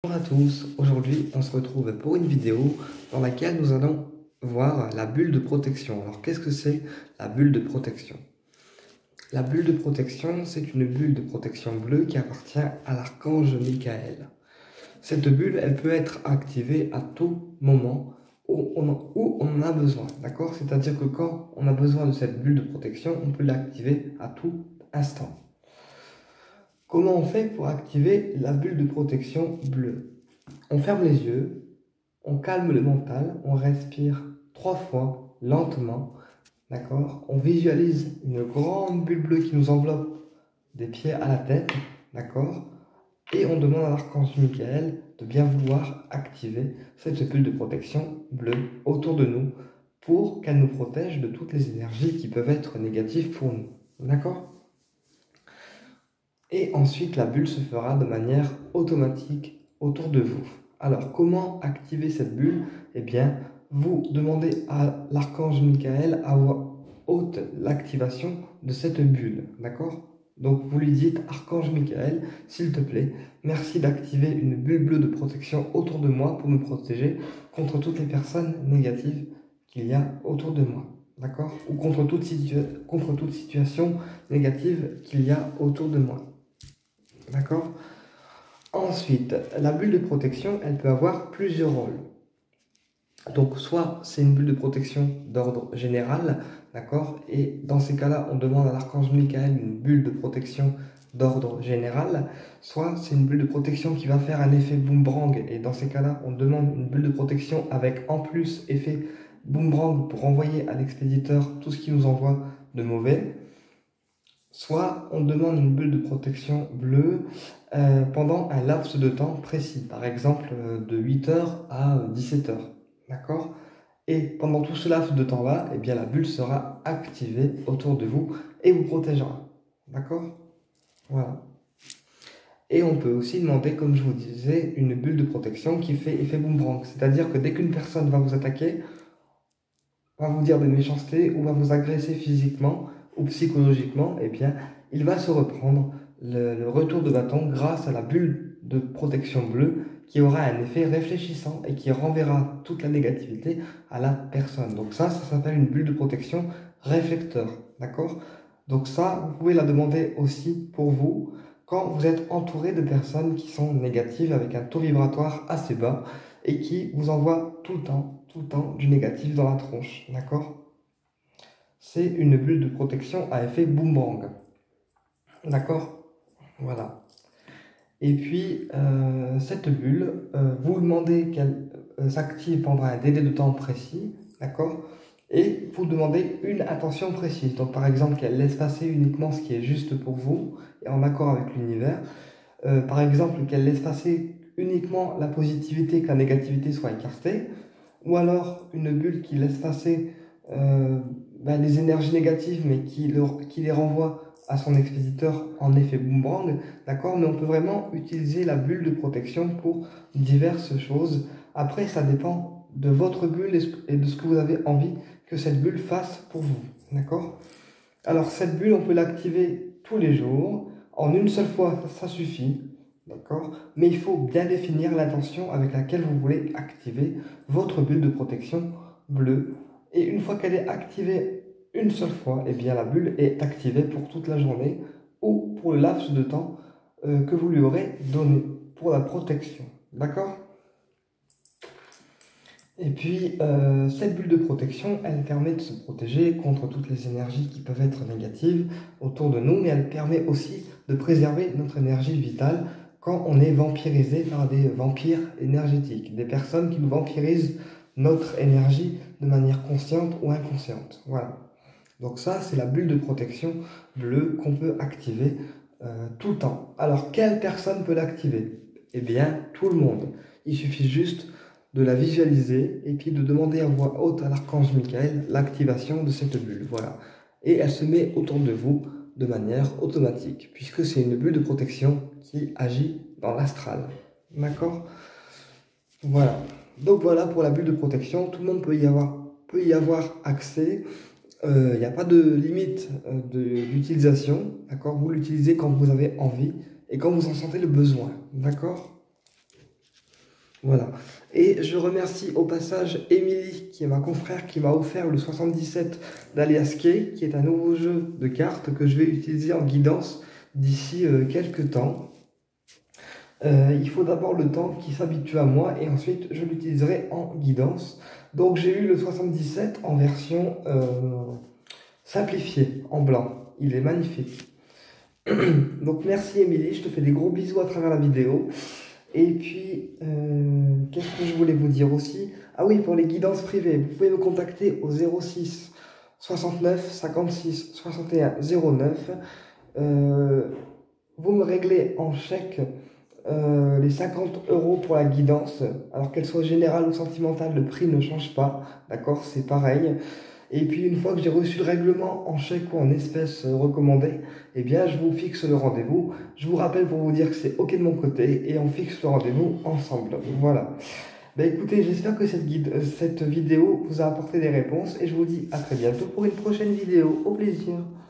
Bonjour à tous, aujourd'hui on se retrouve pour une vidéo dans laquelle nous allons voir la bulle de protection. Alors qu'est-ce que c'est la bulle de protection? La bulle de protection, c'est une bulle de protection bleue qui appartient à l'archange Michael. Cette bulle, elle peut être activée à tout moment où on en a besoin, d'accord? C'est-à-dire que quand on a besoin de cette bulle de protection, on peut l'activer à tout instant. Comment on fait pour activer la bulle de protection bleue? On ferme les yeux, on calme le mental, on respire 3 fois lentement, d'accord? On visualise une grande bulle bleue qui nous enveloppe des pieds à la tête, d'accord? Et on demande à l'archange Michael de bien vouloir activer cette bulle de protection bleue autour de nous pour qu'elle nous protège de toutes les énergies qui peuvent être négatives pour nous, d'accord? Et ensuite, la bulle se fera de manière automatique autour de vous. Alors, comment activer cette bulle? Eh bien, vous demandez à l'archange Michael à voix haute l'activation de cette bulle, d'accord? Donc, vous lui dites, archange Michael, s'il te plaît, merci d'activer une bulle bleue de protection autour de moi pour me protéger contre toutes les personnes négatives qu'il y a autour de moi, d'accord? Ou contre toute situation négative qu'il y a autour de moi. D'accord? Ensuite, la bulle de protection, elle peut avoir plusieurs rôles. Donc, soit c'est une bulle de protection d'ordre général, d'accord? Et dans ces cas-là, on demande à l'archange Michael une bulle de protection d'ordre général. Soit c'est une bulle de protection qui va faire un effet boomerang. Et dans ces cas-là, on demande une bulle de protection avec en plus effet boomerang pour envoyer à l'expéditeur tout ce qui nous envoie de mauvais. Soit on demande une bulle de protection bleue pendant un laps de temps précis, par exemple de 8h à 17h, d'accord? Et pendant tout ce laps de temps-là, eh bien, la bulle sera activée autour de vous et vous protégera, d'accord? Voilà. Et on peut aussi demander, comme je vous disais, une bulle de protection qui fait effet boomerang, c'est-à-dire que dès qu'une personne va vous attaquer, va vous dire des méchancetés ou va vous agresser physiquement ou psychologiquement, eh bien, il va se reprendre le retour de bâton grâce à la bulle de protection bleue qui aura un effet réfléchissant et qui renverra toute la négativité à la personne. Donc ça s'appelle une bulle de protection réflecteur, d'accord? Donc ça, vous pouvez la demander aussi pour vous quand vous êtes entouré de personnes qui sont négatives avec un taux vibratoire assez bas et qui vous envoient tout le temps du négatif dans la tronche, d'accord? C'est une bulle de protection à effet boomerang, d'accord? Voilà. Et puis, cette bulle, vous demandez qu'elle s'active pendant un délai de temps précis, d'accord? Et vous demandez une attention précise. Donc, par exemple, qu'elle laisse passer uniquement ce qui est juste pour vous et en accord avec l'univers. Par exemple, qu'elle laisse passer uniquement la positivité, que la négativité soit écartée. Ou alors, une bulle qui laisse passer les énergies négatives, mais qui les renvoie à son expéditeur en effet boomerang, d'accord? Mais on peut vraiment utiliser la bulle de protection pour diverses choses. Après, ça dépend de votre bulle et de ce que vous avez envie que cette bulle fasse pour vous, d'accord? Alors, cette bulle, on peut l'activer tous les jours. En une seule fois, ça suffit, d'accord? Mais il faut bien définir l'intention avec laquelle vous voulez activer votre bulle de protection bleue. Et une fois qu'elle est activée une seule fois, eh bien la bulle est activée pour toute la journée ou pour le laps de temps que vous lui aurez donné pour la protection. D'accord? Et puis, cette bulle de protection, elle permet de se protéger contre toutes les énergies qui peuvent être négatives autour de nous, mais elle permet aussi de préserver notre énergie vitale quand on est vampirisé par des vampires énergétiques, des personnes qui nous vampirisent notre énergie de manière consciente ou inconsciente. Voilà. Donc ça, c'est la bulle de protection bleue qu'on peut activer tout le temps. Alors, quelle personne peut l'activer? Eh bien, tout le monde. Il suffit juste de la visualiser et puis de demander à voix haute à l'archange Michael l'activation de cette bulle. Voilà. Et elle se met autour de vous de manière automatique, puisque c'est une bulle de protection qui agit dans l'astral. D'accord? Voilà. Donc voilà pour la bulle de protection. Tout le monde peut y avoir accès. Il n'y a pas de limite d'utilisation. D'accord? Vous l'utilisez quand vous avez envie et quand vous en sentez le besoin. D'accord? Voilà. Et je remercie au passage Émilie, qui est ma confrère, qui m'a offert le 77 d'Aliasquet, qui est un nouveau jeu de cartes que je vais utiliser en guidance d'ici quelques temps. Il faut d'abord le temps qui s'habitue à moi et ensuite je l'utiliserai en guidance. Donc j'ai eu le 77 en version simplifiée, en blanc. Il est magnifique. Donc merci Émilie, je te fais des gros bisous à travers la vidéo. Et puis, qu'est-ce que je voulais vous dire aussi? Ah oui, pour les guidances privées, vous pouvez me contacter au 06 69 56 61 09. Vous me réglez en chèque les 50 € pour la guidance. Alors qu'elle soit générale ou sentimentale, le prix ne change pas. D'accord? C'est pareil. Et puis une fois que j'ai reçu le règlement en chèque ou en espèces recommandées, eh bien je vous fixe le rendez-vous. Je vous rappelle pour vous dire que c'est OK de mon côté et on fixe le rendez-vous ensemble. Voilà. Ben écoutez, j'espère que cette vidéo vous a apporté des réponses et je vous dis à très bientôt pour une prochaine vidéo. Au plaisir.